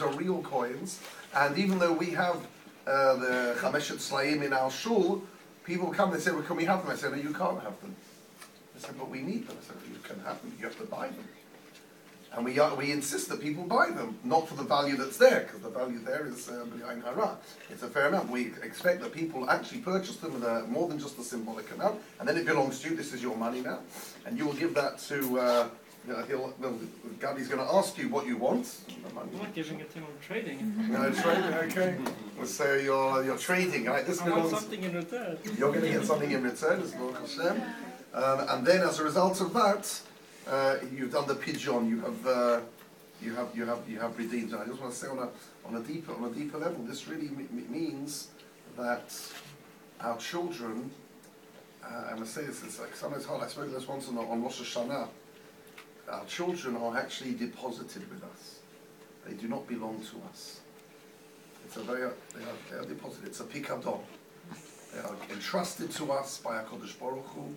these are real coins. And even though we have the Chameshet Slayim in our shul, people come, they say, well, can we have them? I say, no, you can't have them. I said, but we need them. I said, you can have them, you have to buy them. And we insist that people buy them, not for the value that's there, because the value there is B'yayin Hara. It's a fair amount. We expect that people actually purchase them with more than just a symbolic amount, and then it belongs to you. This is your money now, and you will give that to. Gabi's going to ask you what you want. I'm not giving it to him. I'm trading. No, trading. Okay. So you're trading, right? This I want something in return. You're going to get something in return, as Baruch Hashem. And then, as a result of that, you've done the Pidyon. You have redeemed. And I just want to say on a deeper level, this really means that our children. I must say this. It's like sometimes hard. I spoke to this once on Rosh Hashanah. Our children are actually deposited with us. They do not belong to us. They are deposited. It's a pikadon. They are entrusted to us by HaKadosh Baruch Hu,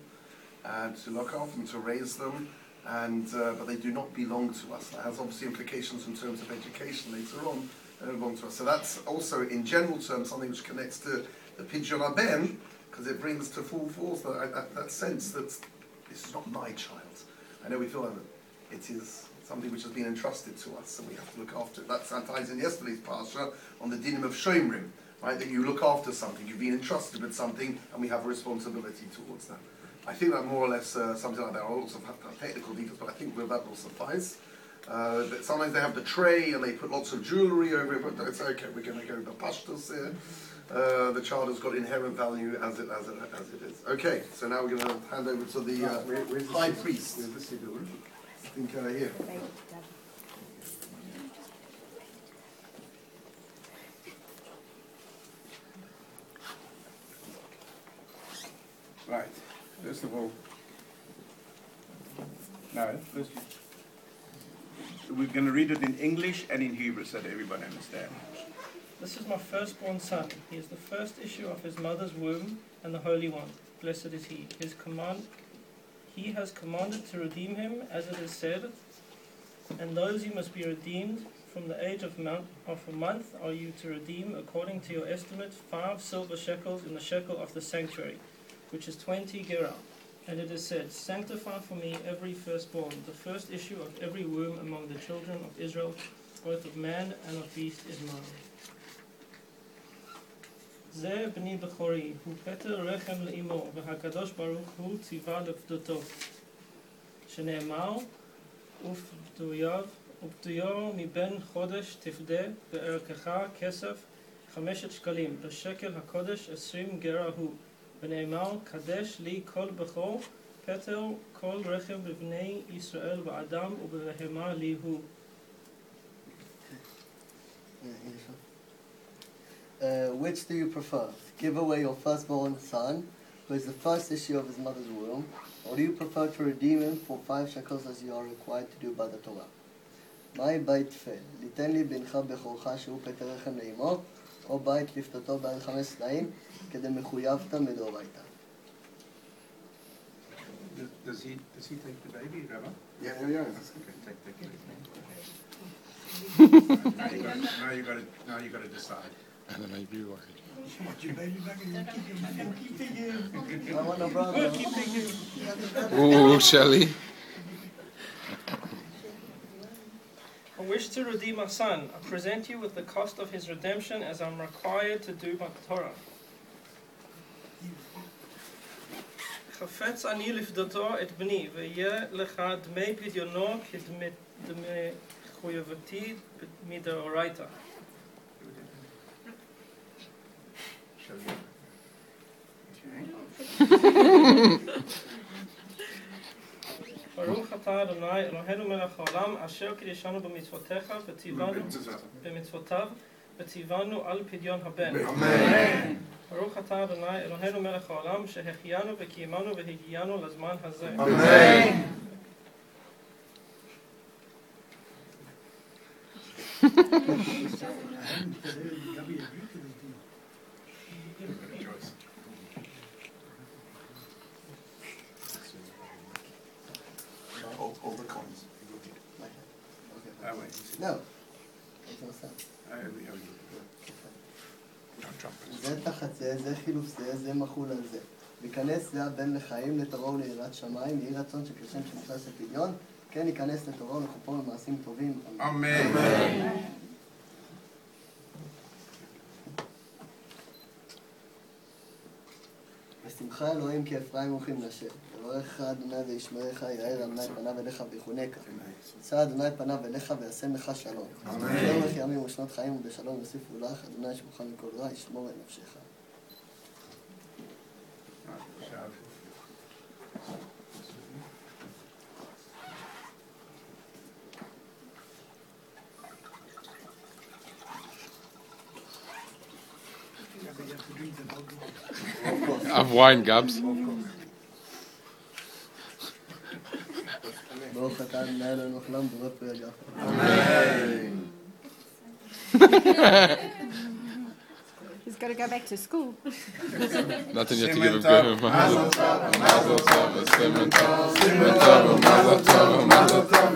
and to look after them, to raise them, and but they do not belong to us. That has obviously implications in terms of education later on. They don't belong to us. So that's also, in general terms, something which connects to the Pidyon HaBen, because it brings to full force that sense that this is not my child. I know we feel that it is something which has been entrusted to us, and we have to look after it. That ties in yesterday's parsha on the dinim of shomrim, right? That you look after something, you've been entrusted with something, and we have a responsibility towards that. I think that more or less something like that. I'll also have technical details, but I think that will suffice. But sometimes they have the tray and they put lots of jewellery over it, but it's okay. We're going to go with the pashtus here. The child has got inherent value as it is. Okay, so now we're going to hand over to the high priest. I think here. Right. First of all, we're going to read it in English and in Hebrew so that everybody understands. This is my firstborn son. He is the first issue of his mother's womb, and the Holy One. Blessed is he. He has commanded to redeem him, as it is said, and those you must be redeemed from the age of a month are you to redeem, according to your estimate, 5 silver shekels in the shekel of the sanctuary, which is 20 gerah. And it is said, sanctify for me every firstborn, the first issue of every womb among the children of Israel, both of man and of beast is mine. זה בני בכורי, הוא פטר רחם לאמו, והקדוש ברוך הוא ציווה לפדותו, שנאמר, ופדויו מבין חודש תפדה, בערכך כסף 5 שקלים, בשקל הקודש 20 גרה הוא, ונאמר, קדש לי כל בכור, פטר כל רחם בבני ישראל באדם ובבהמה לי הוא. Which do you prefer? Give away your firstborn son, who is the first issue of his mother's womb, or do you prefer to redeem him for 5 shekels as you are required to do by the Torah? מהי בית תפה? ליתן לי בנך בכורך שהוא פטר רחם לאמו, או בית לפתותו בעד 5 סלעים, כדי מחויבת מדאורייתא. Does he take the baby, Rabbi? Yeah. Okay, now you got to decide. And then I'd be worried. I want a brother. Ooh, Shelley. I wish to redeem my son. I present you with the cost of his redemption as I'm required to do by the Torah. חפץ אני לפדותו את בני, ויהיה לך דמי פדיונו כדמי מחויבותי מדאורייתא. ברוך אתה אדוני אלוהינו מלך העולם אשר קידשנו במצוותיו וציוונו על פדיון הבן. אמן. ברוך אתה אדוני אלוהינו מלך העולם שהחיינו וקיימנו והגיענו לזמן הזה. אמן. All the coins. No. זה תחת זה, זה חילוף זה, זה מחול על זה. ויכנס זה הבן לחיים, לתורה וליראת שמיים, יהי רצון שכשם שנכנס לפדיון, כן ייכנס לתורה ולחופו במעשים טובים. אמן. בשמחה אלוהים כי אפרים וכמנשה. יברך אדוני וישמרך, יאר אדוני פניו אליך ויחונקה. ישא אדוני פניו אליך וישם לך שלום. שלום לך ימים ושנות חיים ובשלום יוסיפו לך, אדוני ישמרך מכל רע, ישמור את נפשך. Have wine, Gabs. ברוך אתה אדוני אלוהינו מלך בורא פרי הגפן. He's got to go back to school. Nothing yet to give him good. Mazel tov, mazel tov, mazel tov, mazel tov, mazel tov.